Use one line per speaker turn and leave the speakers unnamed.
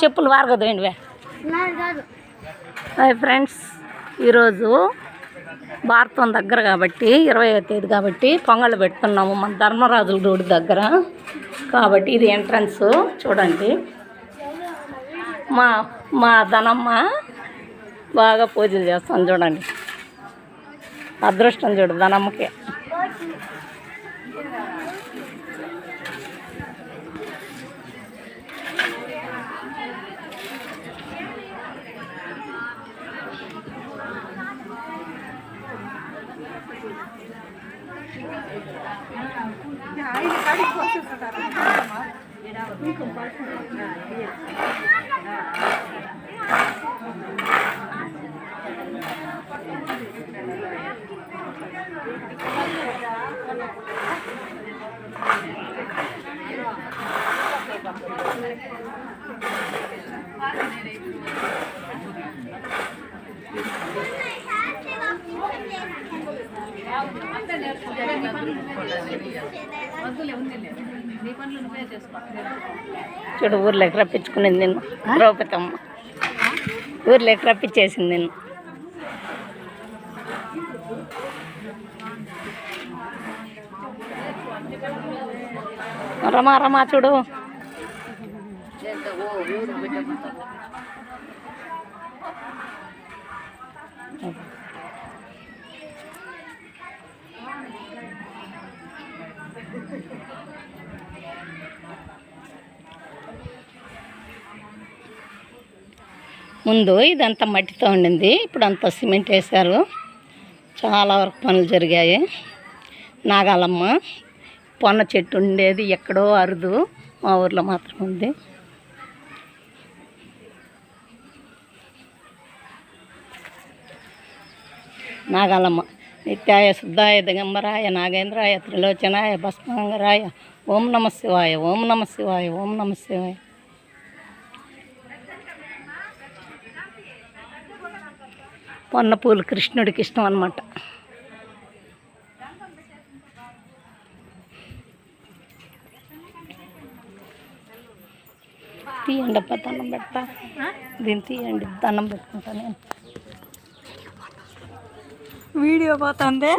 చెప్పులు వారగదండి. Hi friends, ఈరోజు భారతం దగ్గర కాబట్టి 20వ తేదీ కాబట్టి పొంగళ్ళు పెడుతున్నాము మన ధర్మరాజుల రోడ్డు దగ్గర కాబట్టి ఇది ఎంట్రన్స్ చూడండి. మా ధనమ్మ బాగా పూజలు చేస్తాను చూడండి. అదృష్టం చూడు ధనమ్మకి. చూడు ఊర్లోకి రప్పించుకునేది నిన్ను ద్రౌపదమ్మ, ఊర్లోకి రప్పించేసింది నిన్ను. రమా రమా చూడు. ముందు ఇదంతా మట్టితో ఉండింది, ఇప్పుడు అంతా సిమెంట్ వేశారు. చాలా వరకు పనులు జరిగాయి. నాగాలమ్మ పొన్న చెట్టు ఉండేది ఎక్కడో అరుదు, మా ఊర్లో మాత్రం ఉంది. నాగాలమ్మ నిత్యాయ శుద్ధాయ దిగంబరాయ నాగేంద్రాయ త్రిలోచనాయ భస్మాంగరాయ ఓం నమ శివాయ ఓం నమ శివాయ ఓం నమ శివాయ. పొన్న పూలు కృష్ణుడికి ఇష్టం అన్నమాట. తీయండి అప్ప, దండం పెడతా. దీన్ని తీయండి, దండం పెట్టుకుంటా. నేను
వీడియో పోతుంది.